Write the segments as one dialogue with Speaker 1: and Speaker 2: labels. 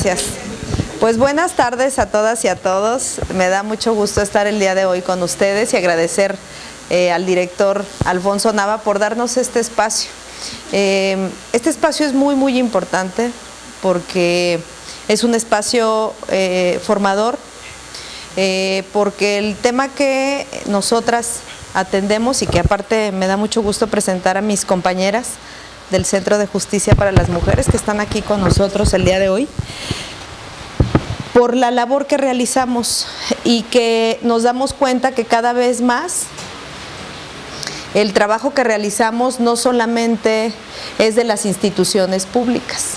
Speaker 1: gracias. Pues buenas tardes a todas y a todos. Me da mucho gusto estar el día de hoy con ustedes y agradecer al director Alfonso Nava por darnos este espacio. Este espacio es muy importante porque es un espacio formador, porque el tema que nosotras atendemos y que aparte me da mucho gusto presentar a mis compañeras del Centro de Justicia para las Mujeres que están aquí con nosotros el día de hoy, por la labor que realizamos y que nos damos cuenta que cada vez más el trabajo que realizamos no solamente es de las instituciones públicas.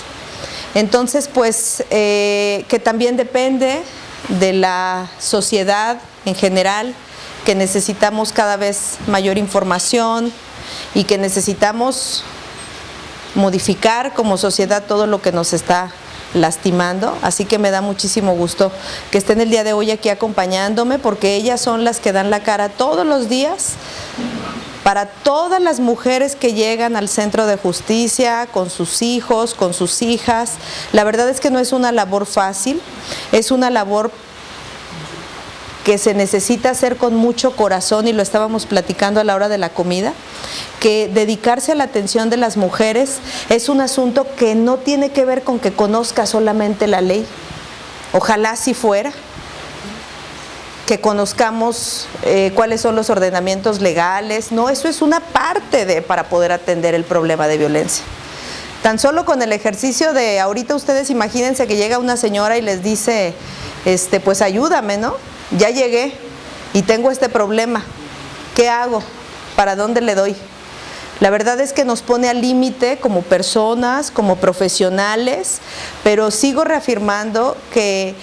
Speaker 1: Entonces, pues, que también depende de la sociedad en general, que necesitamos cada vez mayor información y que necesitamos modificar como sociedad todo lo que nos está lastimando. Así que me da muchísimo gusto que estén el día de hoy aquí acompañándome, porque ellas son las que dan la cara todos los días para todas las mujeres que llegan al Centro de Justicia con sus hijos, con sus hijas. La verdad es que no es una labor fácil, es una labor que se necesita hacer con mucho corazón, y lo estábamos platicando a la hora de la comida, que dedicarse a la atención de las mujeres es un asunto que no tiene que ver con que conozca solamente la ley. Ojalá si fuera, que conozcamos cuáles son los ordenamientos legales. No, eso es una parte para poder atender el problema de violencia. Tan solo con el ejercicio de ahorita, ustedes imagínense que llega una señora y les dice, pues ayúdame, ¿no? Ya llegué y tengo este problema, ¿qué hago? ¿Para dónde le doy? La verdad es que nos pone al límite como personas, como profesionales, pero sigo reafirmando que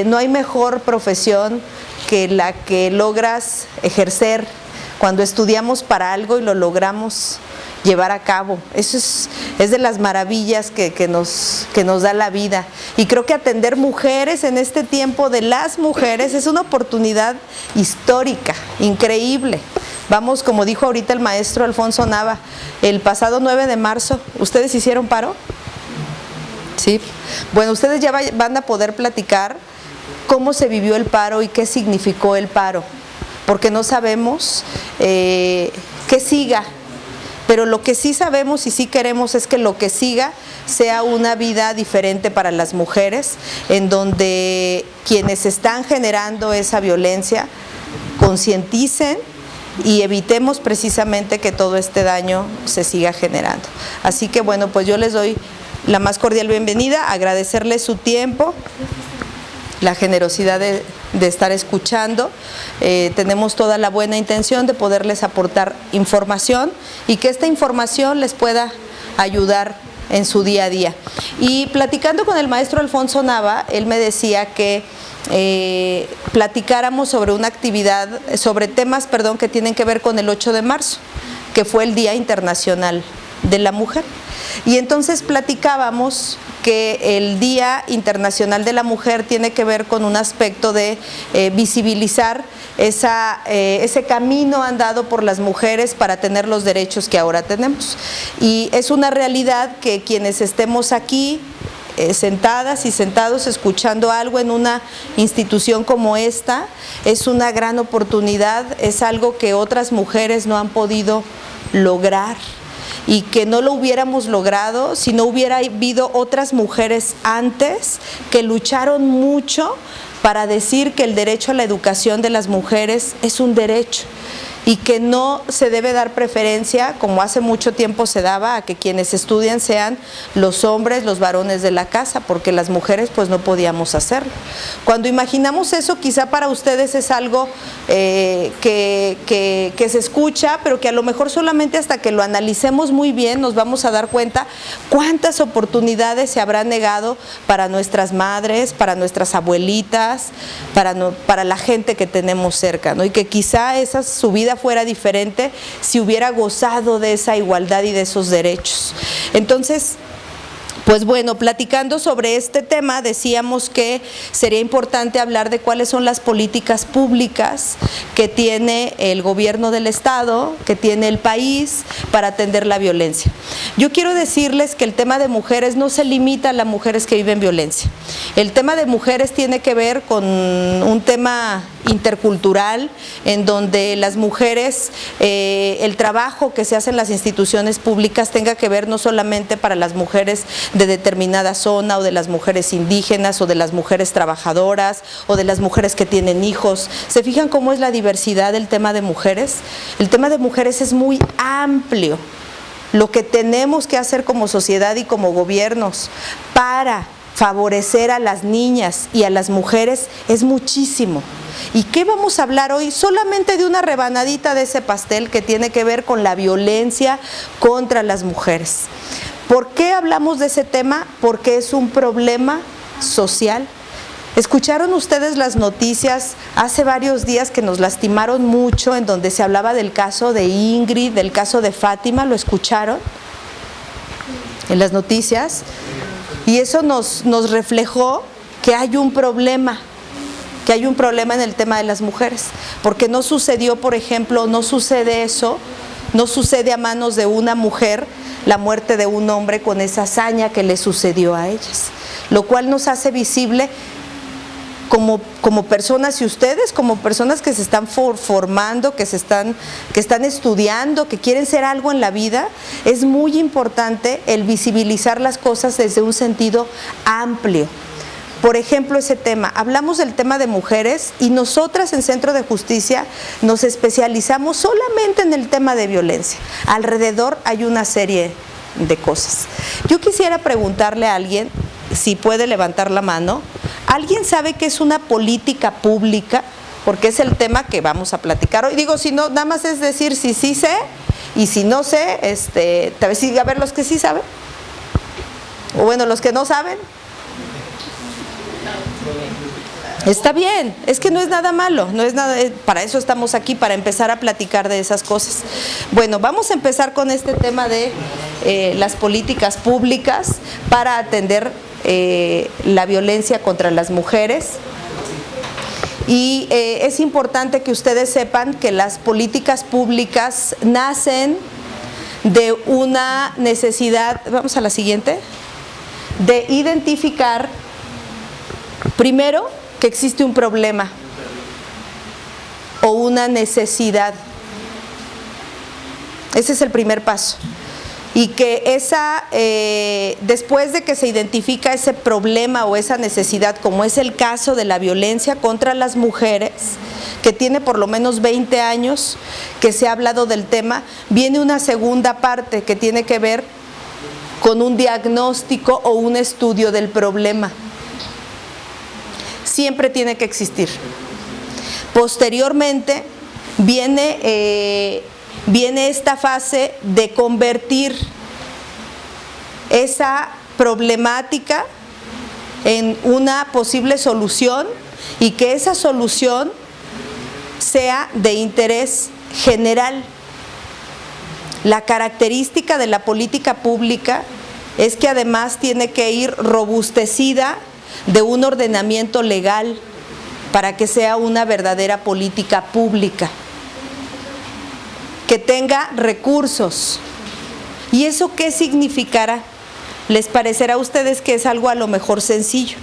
Speaker 1: no hay mejor profesión que la que logras ejercer cuando estudiamos para algo y lo logramos llevar a cabo. Eso es de las maravillas que nos da la vida. Y creo que atender mujeres en este tiempo de las mujeres es una oportunidad histórica, increíble. Vamos, como dijo ahorita el maestro Alfonso Nava, el pasado 9 de marzo, ¿ustedes hicieron paro? Sí. Bueno, ustedes ya van a poder platicar cómo se vivió el paro y qué significó el paro, porque no sabemos qué siga. Pero lo que sí sabemos y sí queremos es que lo que siga sea una vida diferente para las mujeres, en donde quienes están generando esa violencia concienticen y evitemos precisamente que todo este daño se siga generando. Así que bueno, pues yo les doy la más cordial bienvenida, agradecerles su tiempo, la generosidad de estar escuchando. Tenemos toda la buena intención de poderles aportar información y que esta información les pueda ayudar en su día a día. Y platicando con el maestro Alfonso Nava, él me decía que platicáramos sobre una actividad, sobre temas, que tienen que ver con el 8 de marzo, que fue el Día Internacional de la Mujer. Y entonces platicábamos que el Día Internacional de la Mujer tiene que ver con un aspecto de visibilizar ese camino andado por las mujeres para tener los derechos que ahora tenemos. Y es una realidad que quienes estemos aquí sentadas y sentados escuchando algo en una institución como esta, es una gran oportunidad, es algo que otras mujeres no han podido lograr, y que no lo hubiéramos logrado si no hubiera habido otras mujeres antes que lucharon mucho para decir que el derecho a la educación de las mujeres es un derecho y que no se debe dar preferencia, como hace mucho tiempo se daba, a que quienes estudian sean los hombres, los varones de la casa, porque las mujeres pues no podíamos hacerlo. Cuando imaginamos eso, quizá para ustedes es algo que se escucha, pero que a lo mejor solamente hasta que lo analicemos muy bien nos vamos a dar cuenta cuántas oportunidades se habrán negado para nuestras madres, para nuestras abuelitas, para la gente que tenemos cerca, ¿no? Y que quizá su vida fuera diferente si hubiera gozado de esa igualdad y de esos derechos. Entonces, Pues bueno, platicando sobre este tema, decíamos que sería importante hablar de cuáles son las políticas públicas que tiene el gobierno del Estado, que tiene el país para atender la violencia. Yo quiero decirles que el tema de mujeres no se limita a las mujeres que viven violencia. El tema de mujeres tiene que ver con un tema intercultural en donde las mujeres, el trabajo que se hace en las instituciones públicas tenga que ver no solamente para las mujeres de determinada zona o de las mujeres indígenas o de las mujeres trabajadoras o de las mujeres que tienen hijos. ¿Se fijan cómo es la diversidad del tema de mujeres? El tema de mujeres es muy amplio. Lo que tenemos que hacer como sociedad y como gobiernos para favorecer a las niñas y a las mujeres es muchísimo. ¿Y qué vamos a hablar hoy? Solamente de una rebanadita de ese pastel que tiene que ver con la violencia contra las mujeres. ¿Por qué hablamos de ese tema? Porque es un problema social. ¿Escucharon ustedes las noticias hace varios días que nos lastimaron mucho, en donde se hablaba del caso de Ingrid, del caso de Fátima? ¿Lo escucharon en las noticias? Y eso nos reflejó que hay un problema en el tema de las mujeres, porque no sucedió, por ejemplo, no sucede a manos de una mujer la muerte de un hombre con esa hazaña que le sucedió a ellas, lo cual nos hace visible como personas, y ustedes como personas que se están formando, que están estudiando, que quieren ser algo en la vida, es muy importante el visibilizar las cosas desde un sentido amplio. Por ejemplo, ese tema, hablamos del tema de mujeres y nosotras en Centro de Justicia nos especializamos solamente en el tema de violencia. Alrededor hay una serie de cosas. Yo quisiera preguntarle a alguien, si puede levantar la mano, ¿alguien sabe qué es una política pública? Porque es el tema que vamos a platicar hoy. Digo, si no, nada más es decir si sí sé, y si no sé, a ver los que sí saben, o bueno, los que no saben. Está bien, es que no es nada malo, no es nada, para eso estamos aquí, para empezar a platicar de esas cosas. Bueno, vamos a empezar con este tema de las políticas públicas para atender la violencia contra las mujeres. Y es importante que ustedes sepan que las políticas públicas nacen de una necesidad, vamos a la siguiente, de identificar primero que existe un problema o una necesidad. Ese es el primer paso. Y que después de que se identifica ese problema o esa necesidad, como es el caso de la violencia contra las mujeres, que tiene por lo menos 20 años que se ha hablado del tema, viene una segunda parte que tiene que ver con un diagnóstico o un estudio del problema. Siempre tiene que existir. Posteriormente viene esta fase de convertir esa problemática en una posible solución y que esa solución sea de interés general. La característica de la política pública es que además tiene que ir robustecida de un ordenamiento legal para que sea una verdadera política pública, que tenga recursos. ¿Y eso qué significará? Les parecerá a ustedes que es algo a lo mejor sencillo,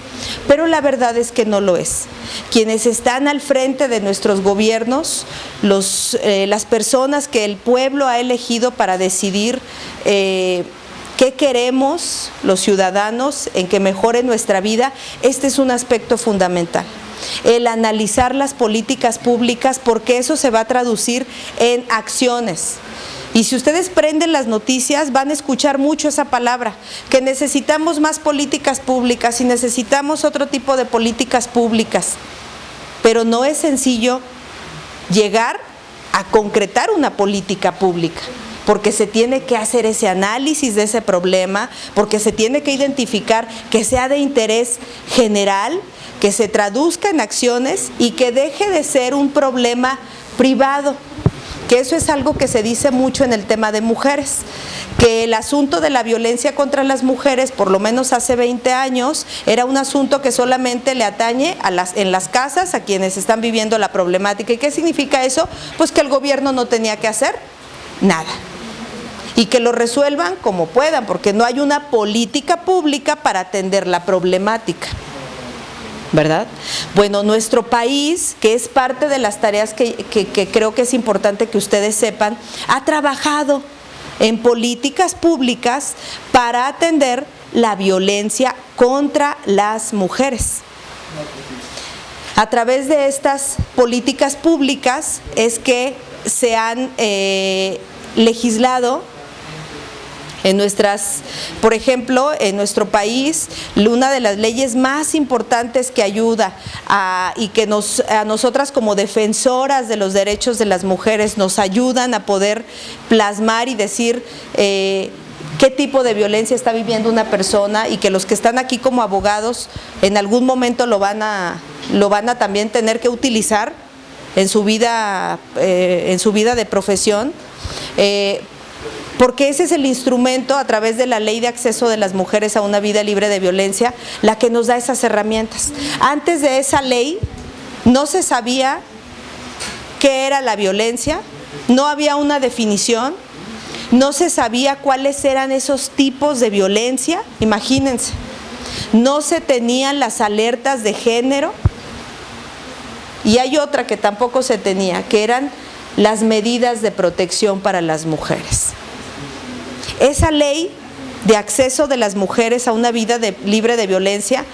Speaker 1: pero la verdad es que no lo es. Quienes están al frente de nuestros gobiernos, las personas que el pueblo ha elegido para decidir ¿qué queremos los ciudadanos en que mejore nuestra vida? Este es un aspecto fundamental. El analizar las políticas públicas, porque eso se va a traducir en acciones. Y si ustedes prenden las noticias, van a escuchar mucho esa palabra, que necesitamos más políticas públicas y necesitamos otro tipo de políticas públicas. Pero no es sencillo llegar a concretar una política pública, porque se tiene que hacer ese análisis de ese problema, porque se tiene que identificar que sea de interés general, que se traduzca en acciones y que deje de ser un problema privado, que eso es algo que se dice mucho en el tema de mujeres, que el asunto de la violencia contra las mujeres, por lo menos hace 20 años, era un asunto que solamente le atañe en las casas a quienes están viviendo la problemática. ¿Y qué significa eso? Pues que el gobierno no tenía que hacer nada y que lo resuelvan como puedan, porque no hay una política pública para atender la problemática, ¿verdad? Bueno, nuestro país, que es parte de las tareas que creo que es importante que ustedes sepan, ha trabajado en políticas públicas para atender la violencia contra las mujeres. A través de estas políticas públicas es que se han legislado por ejemplo, en nuestro país, una de las leyes más importantes que ayuda y que a nosotras como defensoras de los derechos de las mujeres nos ayudan a poder plasmar y decir qué tipo de violencia está viviendo una persona, y que los que están aquí como abogados en algún momento lo van a también tener que utilizar en su vida de profesión. Porque ese es el instrumento, a través de la Ley de Acceso de las Mujeres a una Vida Libre de Violencia, la que nos da esas herramientas. Antes de esa ley no se sabía qué era la violencia, no había una definición, no se sabía cuáles eran esos tipos de violencia, imagínense, no se tenían las alertas de género, y hay otra que tampoco se tenía, que eran las medidas de protección para las mujeres. Esa ley de acceso de las mujeres a una vida libre de violencia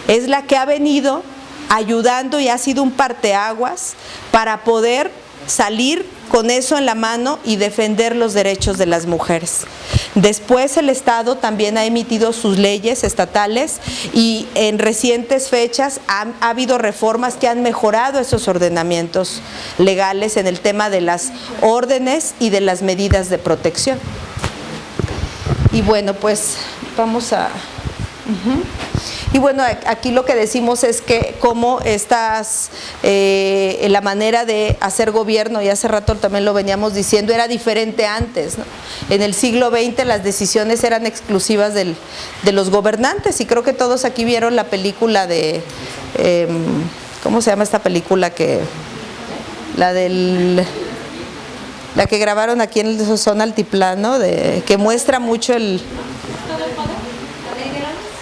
Speaker 1: es la que ha venido ayudando y ha sido un parteaguas para poder salir con eso en la mano y defender los derechos de las mujeres. Después el Estado también ha emitido sus leyes estatales, y en recientes fechas ha habido reformas que han mejorado esos ordenamientos legales en el tema de las órdenes y de las medidas de protección. Y bueno, pues vamos a... Y bueno, aquí lo que decimos es que como la manera de hacer gobierno, y hace rato también lo veníamos diciendo, era diferente antes, ¿no? En el siglo XX las decisiones eran exclusivas de los gobernantes, y creo que todos aquí vieron la película de... ¿cómo se llama esta película? La que grabaron aquí en el Zona Altiplano, que muestra mucho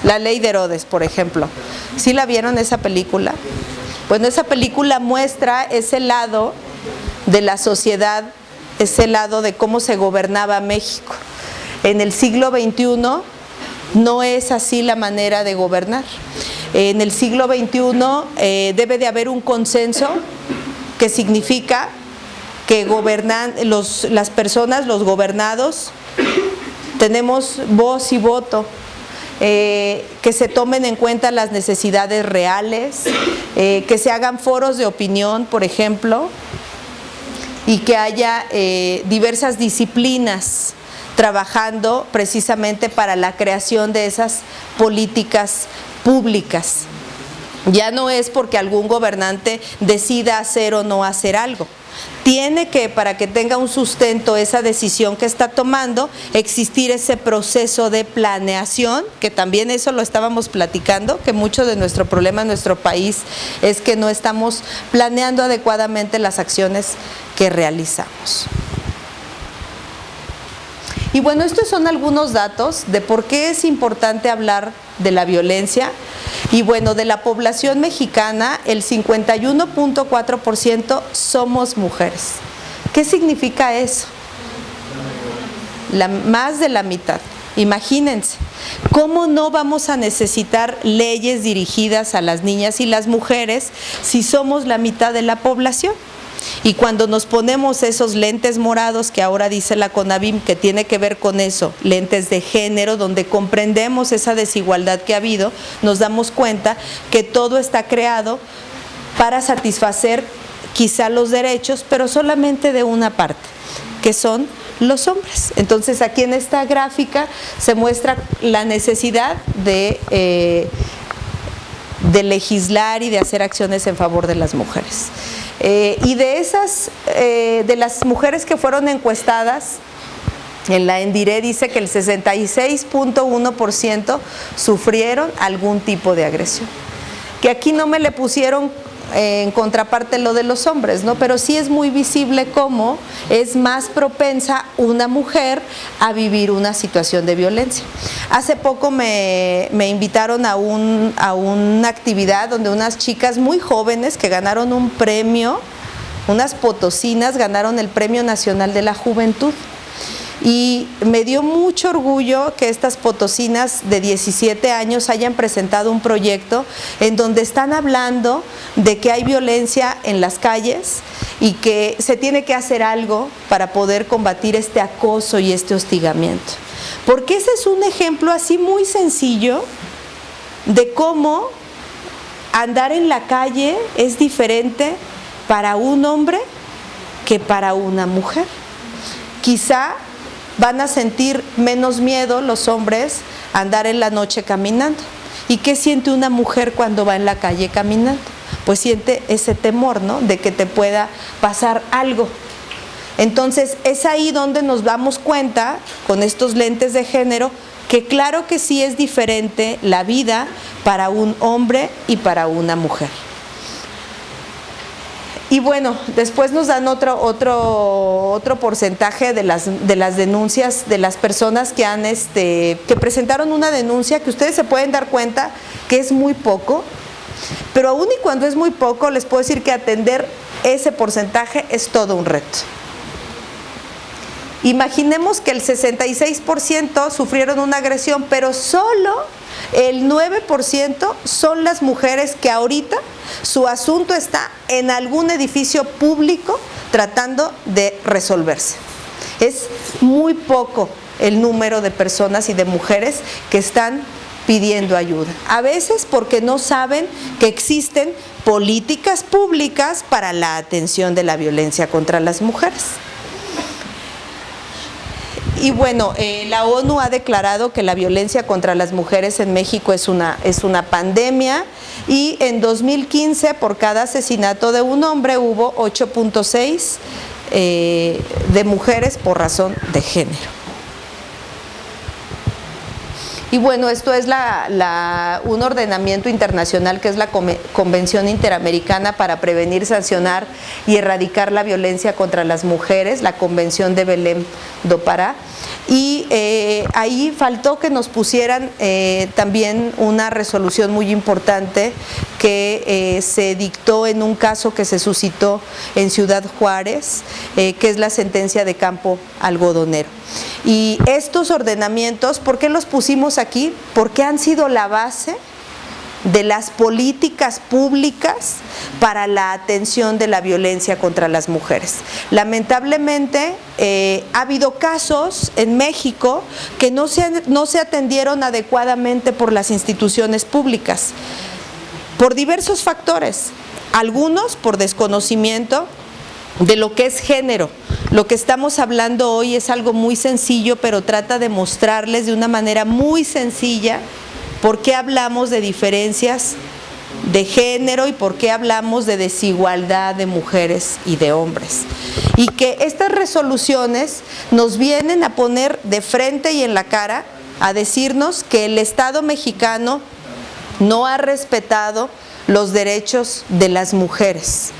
Speaker 1: la Ley de Herodes, por ejemplo. ¿Sí la vieron esa película? Bueno, esa película muestra ese lado de la sociedad, ese lado de cómo se gobernaba México. En el siglo XXI no es así la manera de gobernar. En el siglo XXI debe de haber un consenso, que significa que las personas, los gobernados, tenemos voz y voto, que se tomen en cuenta las necesidades reales, que se hagan foros de opinión, por ejemplo, y que haya diversas disciplinas trabajando precisamente para la creación de esas políticas públicas. Ya no es porque algún gobernante decida hacer o no hacer algo. Tiene que, para que tenga un sustento esa decisión que está tomando, existir ese proceso de planeación, que también eso lo estábamos platicando, que mucho de nuestro problema en nuestro país es que no estamos planeando adecuadamente las acciones que realizamos. Y bueno, estos son algunos datos de por qué es importante hablar de la violencia. Y bueno, de la población mexicana, el 51.4% somos mujeres. ¿Qué significa eso? Más de la mitad. Imagínense, ¿cómo no vamos a necesitar leyes dirigidas a las niñas y las mujeres si somos la mitad de la población? Y cuando nos ponemos esos lentes morados que ahora dice la CONAVIM, que tiene que ver con eso, lentes de género, donde comprendemos esa desigualdad que ha habido, nos damos cuenta que todo está creado para satisfacer quizá los derechos, pero solamente de una parte, que son los hombres. Entonces aquí en esta gráfica se muestra la necesidad de legislar y de hacer acciones en favor de las mujeres. Y de esas, de las mujeres que fueron encuestadas, en la ENDIRE dice que el 66.1% sufrieron algún tipo de agresión. Que aquí no me le pusieron en contraparte lo de los hombres, ¿no? Pero sí es muy visible cómo es más propensa una mujer a vivir una situación de violencia. Hace poco me invitaron a una actividad donde unas chicas muy jóvenes que ganaron un premio, unas potosinas, ganaron el Premio Nacional de la Juventud. Y me dio mucho orgullo que estas potosinas de 17 años hayan presentado un proyecto en donde están hablando de que hay violencia en las calles y que se tiene que hacer algo para poder combatir este acoso y este hostigamiento. Porque ese es un ejemplo así muy sencillo de cómo andar en la calle es diferente para un hombre que para una mujer. Quizá van a sentir menos miedo los hombres a andar en la noche caminando. ¿Y qué siente una mujer cuando va en la calle caminando? Pues siente ese temor, ¿no? De que te pueda pasar algo. Entonces es ahí donde nos damos cuenta, con estos lentes de género, que claro que sí es diferente la vida para un hombre y para una mujer. Y bueno, después nos dan otro porcentaje de las denuncias de las personas que presentaron una denuncia, que ustedes se pueden dar cuenta que es muy poco, pero aún y cuando es muy poco, les puedo decir que atender ese porcentaje es todo un reto. Imaginemos que el 66% sufrieron una agresión, pero solo el 9% son las mujeres que ahorita su asunto está en algún edificio público tratando de resolverse. Es muy poco el número de personas y de mujeres que están pidiendo ayuda. A veces porque no saben que existen políticas públicas para la atención de la violencia contra las mujeres. Y bueno, la ONU ha declarado que la violencia contra las mujeres en México es una pandemia, y en 2015 por cada asesinato de un hombre hubo 8.6 de mujeres por razón de género. Y bueno, esto es un ordenamiento internacional que es la Convención Interamericana para Prevenir, Sancionar y Erradicar la Violencia contra las Mujeres, la Convención de Belém do Pará. Y ahí faltó que nos pusieran también una resolución muy importante que se dictó en un caso que se suscitó en Ciudad Juárez, que es la sentencia de Campo Algodonero. Y estos ordenamientos, ¿por qué los pusimos aquí? Porque han sido la base de las políticas públicas para la atención de la violencia contra las mujeres. Lamentablemente ha habido casos en México que no se atendieron adecuadamente por las instituciones públicas, por diversos factores, algunos por desconocimiento de lo que es género. Lo que estamos hablando hoy es algo muy sencillo, pero trata de mostrarles de una manera muy sencilla por qué hablamos de diferencias de género y por qué hablamos de desigualdad de mujeres y de hombres. Y que estas resoluciones nos vienen a poner de frente y en la cara a decirnos que el Estado mexicano no ha respetado los derechos de las mujeres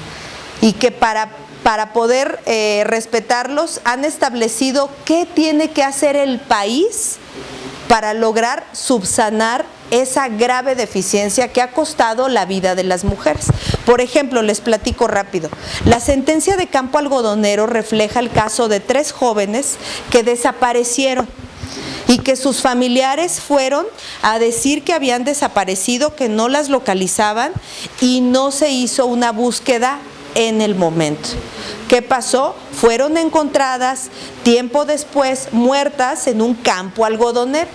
Speaker 1: y que para poder respetarlos han establecido qué tiene que hacer el país para lograr subsanar esa grave deficiencia que ha costado la vida de las mujeres. Por ejemplo, les platico rápido. La sentencia de Campo Algodonero refleja el caso de 3 jóvenes que desaparecieron y que sus familiares fueron a decir que habían desaparecido, que no las localizaban y no se hizo una búsqueda en el momento. ¿Qué pasó? Fueron encontradas tiempo después muertas en un campo algodonero.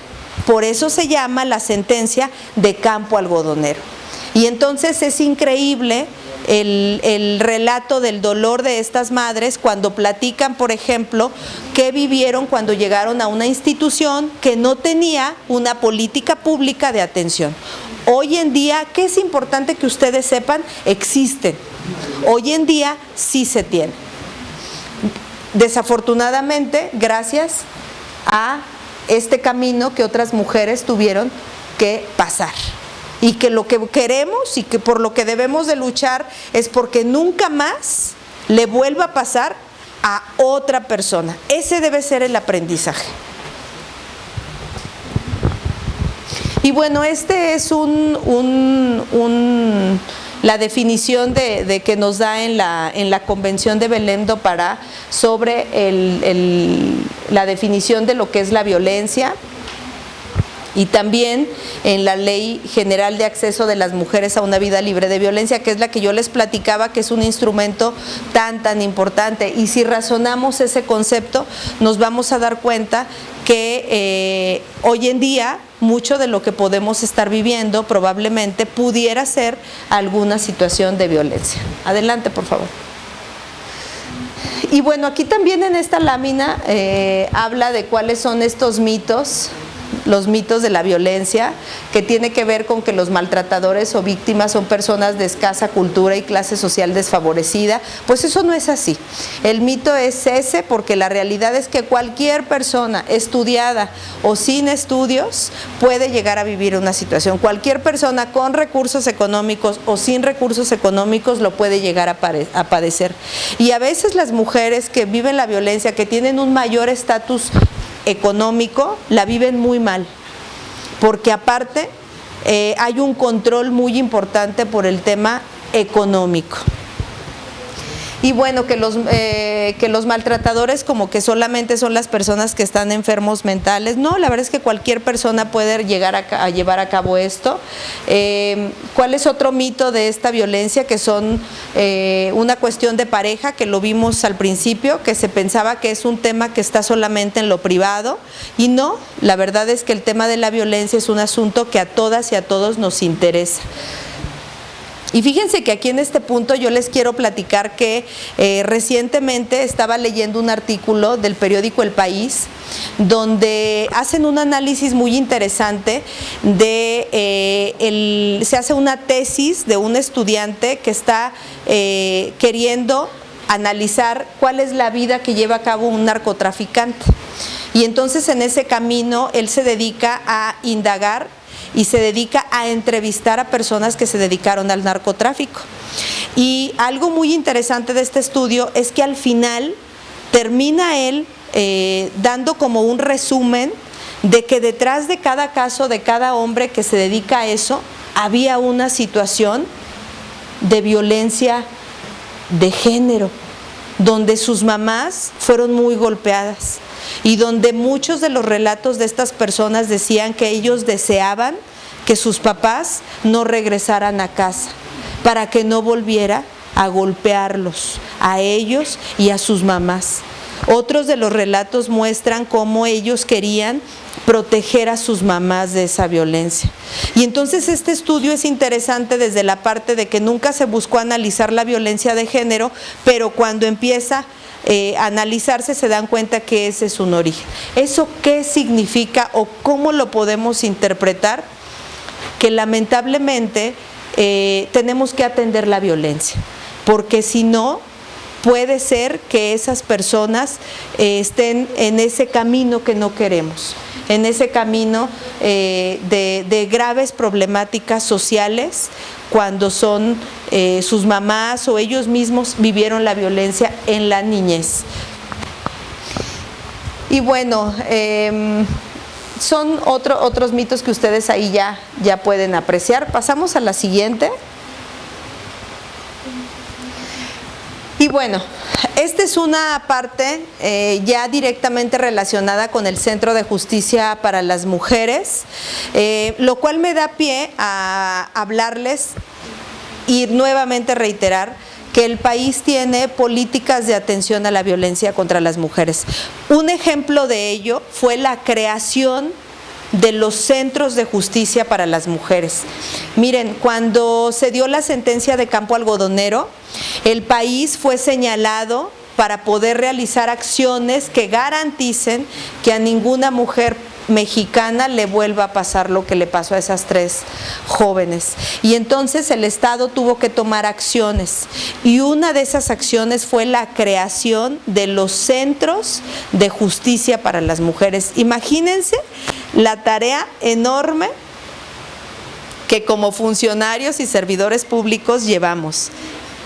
Speaker 1: Por eso se llama la sentencia de Campo Algodonero. Y entonces es increíble el relato del dolor de estas madres cuando platican, por ejemplo, qué vivieron cuando llegaron a una institución que no tenía una política pública de atención. Hoy en día, ¿qué es importante que ustedes sepan? Existen Hoy en día sí se tiene. Desafortunadamente, gracias a este camino que otras mujeres tuvieron que pasar. Y que lo que queremos y que por lo que debemos de luchar es porque nunca más le vuelva a pasar a otra persona. Ese debe ser el aprendizaje. Y bueno, este es la definición de que nos da en la Convención de Belém do Pará sobre la definición de lo que es la violencia, y también en la Ley General de Acceso de las Mujeres a una Vida Libre de Violencia, que es la que yo les platicaba, que es un instrumento tan importante. Y si razonamos ese concepto, nos vamos a dar cuenta que hoy en día mucho de lo que podemos estar viviendo probablemente pudiera ser alguna situación de violencia. Adelante, por favor. Y bueno, aquí también en esta lámina habla de cuáles son estos mitos, los mitos de la violencia, que tiene que ver con que los maltratadores o víctimas son personas de escasa cultura y clase social desfavorecida. Pues eso no es así. El mito es ese, porque la realidad es que cualquier persona estudiada o sin estudios puede llegar a vivir una situación. Cualquier persona con recursos económicos o sin recursos económicos lo puede llegar a padecer. Y a veces las mujeres que viven la violencia, que tienen un mayor estatus económico, la viven muy mal, porque aparte hay un control muy importante por el tema económico. Y bueno, que los maltratadores como que solamente son las personas que están enfermos mentales. No, la verdad es que cualquier persona puede llegar a llevar a cabo esto. ¿Cuál es otro mito de esta violencia? Que son una cuestión de pareja, que lo vimos al principio, que se pensaba que es un tema que está solamente en lo privado, y no, la verdad es que el tema de la violencia es un asunto que a todas y a todos nos interesa. Y fíjense que aquí en este punto yo les quiero platicar que recientemente estaba leyendo un artículo del periódico El País, donde hacen un análisis muy interesante se hace una tesis de un estudiante que está queriendo analizar cuál es la vida que lleva a cabo un narcotraficante. Y entonces en ese camino él se dedica a indagar y se dedica a entrevistar a personas que se dedicaron al narcotráfico. Y algo muy interesante de este estudio es que al final termina él dando como un resumen de que detrás de cada caso, de cada hombre que se dedica a eso, había una situación de violencia de género, donde sus mamás fueron muy golpeadas, y donde muchos de los relatos de estas personas decían que ellos deseaban que sus papás no regresaran a casa, para que no volviera a golpearlos, a ellos y a sus mamás. Otros de los relatos muestran cómo ellos querían proteger a sus mamás de esa violencia. Y entonces este estudio es interesante desde la parte de que nunca se buscó analizar la violencia de género, pero cuando empieza analizarse se dan cuenta que ese es un origen. ¿Eso qué significa o cómo lo podemos interpretar? Que lamentablemente tenemos que atender la violencia, porque si no, puede ser que esas personas estén en ese camino que no queremos, en ese camino de graves problemáticas sociales, cuando son sus mamás o ellos mismos vivieron la violencia en la niñez. Y bueno, son otros mitos que ustedes ahí ya pueden apreciar. Pasamos a la siguiente. Y bueno, esta es una parte ya directamente relacionada con el Centro de Justicia para las Mujeres, lo cual me da pie a hablarles y nuevamente reiterar que el país tiene políticas de atención a la violencia contra las mujeres. Un ejemplo de ello fue la creación de los centros de justicia para las mujeres. Miren, cuando se dio la sentencia de Campo Algodonero, el país fue señalado para poder realizar acciones que garanticen que a ninguna mujer mexicana le vuelva a pasar lo que le pasó a esas 3 jóvenes. Y entonces el Estado tuvo que tomar acciones, y una de esas acciones fue la creación de los centros de justicia para las mujeres. Imagínense la tarea enorme que como funcionarios y servidores públicos llevamos.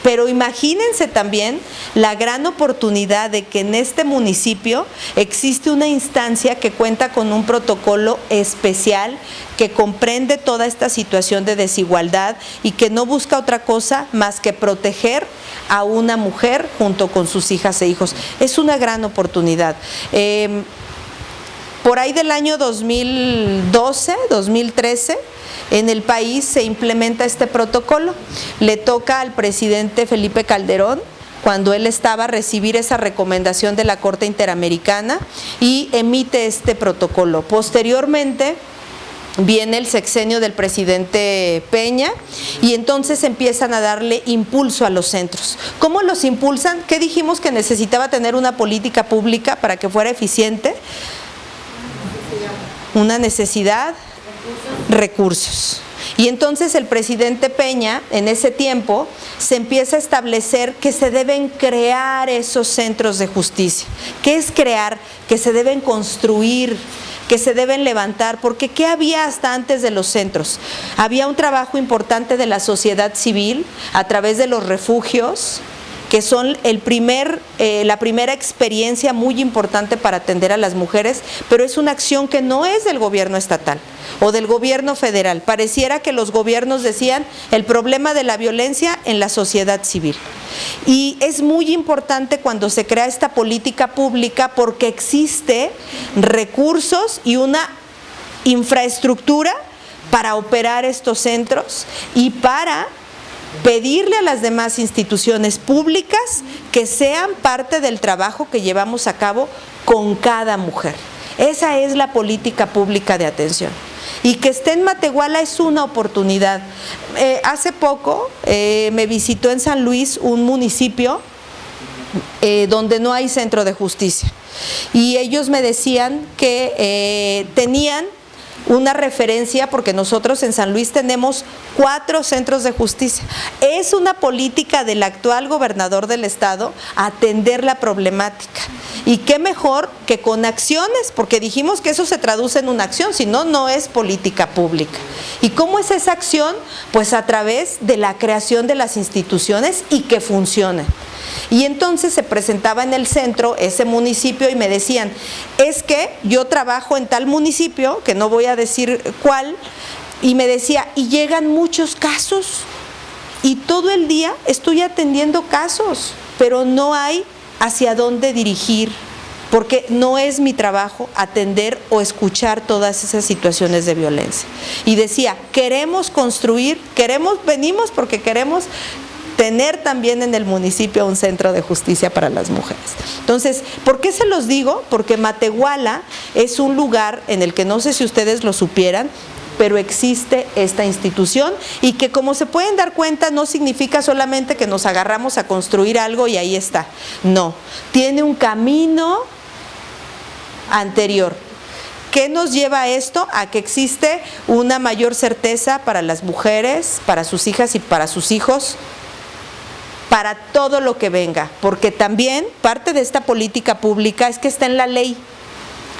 Speaker 1: Pero imagínense también la gran oportunidad de que en este municipio existe una instancia que cuenta con un protocolo especial que comprende toda esta situación de desigualdad y que no busca otra cosa más que proteger a una mujer junto con sus hijas e hijos. Es una gran oportunidad. Por ahí del año 2012, 2013, en el país se implementa este protocolo. Le toca al presidente Felipe Calderón, cuando él estaba, recibir esa recomendación de la Corte Interamericana y emite este protocolo. Posteriormente viene el sexenio del presidente Peña y entonces empiezan a darle impulso a los centros. ¿Cómo los impulsan? ¿Qué dijimos que necesitaba tener una política pública para que fuera eficiente? Una necesidad, recursos. Y entonces el presidente Peña, en ese tiempo, se empieza a establecer que se deben crear esos centros de justicia. ¿Qué es crear? Que se deben construir, que se deben levantar, porque ¿qué había hasta antes de los centros? Había un trabajo importante de la sociedad civil a través de los refugios, que son la primera experiencia muy importante para atender a las mujeres, pero es una acción que no es del gobierno estatal o del gobierno federal. Pareciera que los gobiernos decían el problema de la violencia en la sociedad civil. Y es muy importante cuando se crea esta política pública porque existe recursos y una infraestructura para operar estos centros y para pedirle a las demás instituciones públicas que sean parte del trabajo que llevamos a cabo con cada mujer. Esa es la política pública de atención. Y que esté en Matehuala es una oportunidad. Hace poco me visitó en San Luis un municipio donde no hay centro de justicia. Y ellos me decían que tenían una referencia, porque nosotros en San Luis tenemos 4 centros de justicia. Es una política del actual gobernador del estado atender la problemática. Y qué mejor que con acciones, porque dijimos que eso se traduce en una acción, si no, no es política pública. ¿Y cómo es esa acción? Pues a través de la creación de las instituciones y que funcionen. Y entonces se presentaba en el centro ese municipio y me decían, es que yo trabajo en tal municipio, que no voy a decir cuál, y me decía, y llegan muchos casos, y todo el día estoy atendiendo casos, pero no hay hacia dónde dirigir, porque no es mi trabajo atender o escuchar todas esas situaciones de violencia. Y decía, queremos construir, venimos porque queremos tener también en el municipio un centro de justicia para las mujeres. Entonces, ¿por qué se los digo? Porque Matehuala es un lugar en el que no sé si ustedes lo supieran, pero existe esta institución y que, como se pueden dar cuenta, no significa solamente que nos agarramos a construir algo y ahí está. No, tiene un camino anterior. ¿Qué nos lleva a esto? A que existe una mayor certeza para las mujeres, para sus hijas y para sus hijos, para todo lo que venga, porque también parte de esta política pública es que está en la ley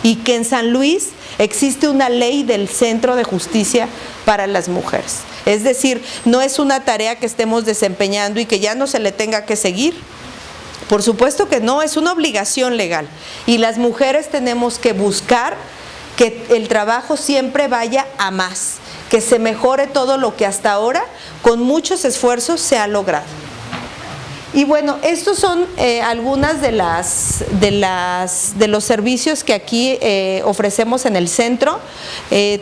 Speaker 1: y que en San Luis existe una ley del Centro de Justicia para las Mujeres. Es decir, no es una tarea que estemos desempeñando y que ya no se le tenga que seguir. Por supuesto que no, es una obligación legal y las mujeres tenemos que buscar que el trabajo siempre vaya a más, que se mejore todo lo que hasta ahora con muchos esfuerzos se ha logrado. Y bueno, estos son algunas de los servicios que aquí ofrecemos en el centro.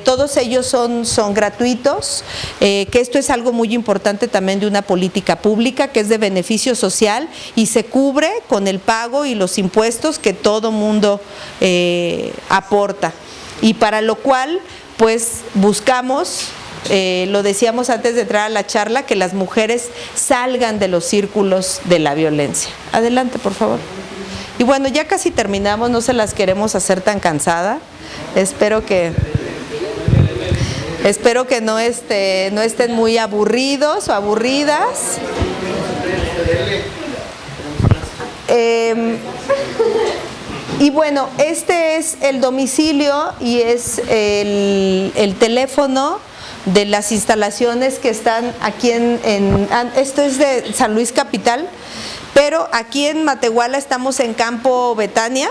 Speaker 1: Todos ellos son gratuitos, que esto es algo muy importante también de una política pública que es de beneficio social y se cubre con el pago y los impuestos que todo mundo aporta. Y para lo cual, pues buscamos, lo decíamos antes de entrar a la charla, que las mujeres salgan de los círculos de la violencia. Adelante, por favor. Y bueno, ya casi terminamos, no se las queremos hacer tan cansada, Espero que no estén muy aburridos o aburridas. Y bueno, este es el domicilio y es el teléfono de las instalaciones que están aquí esto es de San Luis Capital, pero aquí en Matehuala estamos en Campo Betania.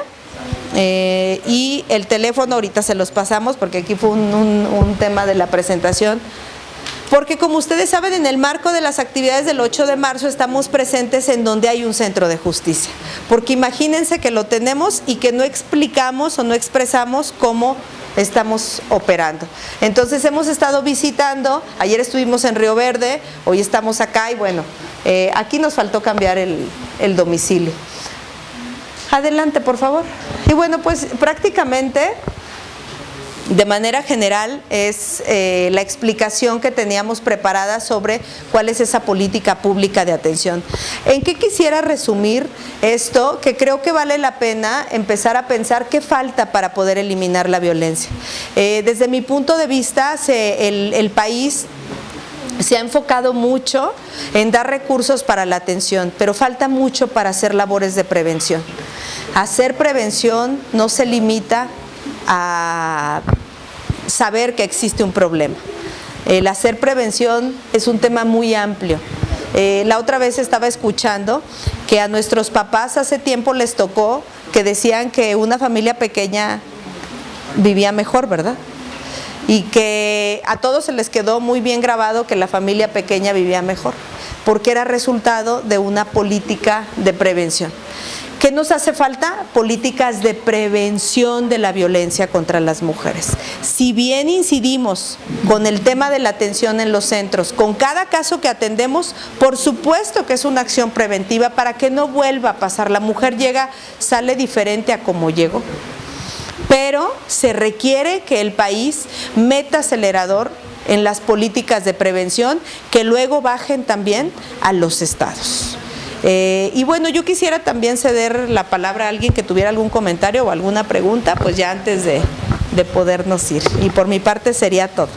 Speaker 1: Y el teléfono ahorita se los pasamos porque aquí fue un tema de la presentación, porque como ustedes saben, en el marco de las actividades del 8 de marzo estamos presentes en donde hay un centro de justicia, porque imagínense que lo tenemos y que no explicamos o no expresamos cómo estamos operando. Entonces hemos estado visitando, ayer estuvimos en Río Verde, hoy estamos acá y bueno, aquí nos faltó cambiar el domicilio. Adelante, por favor. Y bueno, pues prácticamente, de manera general, es la explicación que teníamos preparada sobre cuál es esa política pública de atención. ¿En qué quisiera resumir esto? Que creo que vale la pena empezar a pensar qué falta para poder eliminar la violencia. Desde mi punto de vista, el país se ha enfocado mucho en dar recursos para la atención, pero falta mucho para hacer labores de prevención. Hacer prevención no se limita a saber que existe un problema. El hacer prevención es un tema muy amplio. La otra vez estaba escuchando que a nuestros papás hace tiempo les tocó que decían que una familia pequeña vivía mejor, ¿verdad? Y que a todos se les quedó muy bien grabado que la familia pequeña vivía mejor, porque era resultado de una política de prevención. ¿Qué nos hace falta? Políticas de prevención de la violencia contra las mujeres. Si bien incidimos con el tema de la atención en los centros, con cada caso que atendemos, por supuesto que es una acción preventiva para que no vuelva a pasar. La mujer sale diferente a como llegó. Pero se requiere que el país meta acelerador en las políticas de prevención que luego bajen también a los estados. Y bueno, yo quisiera también ceder la palabra a alguien que tuviera algún comentario o alguna pregunta, pues ya antes de podernos ir. Y por mi parte sería todo.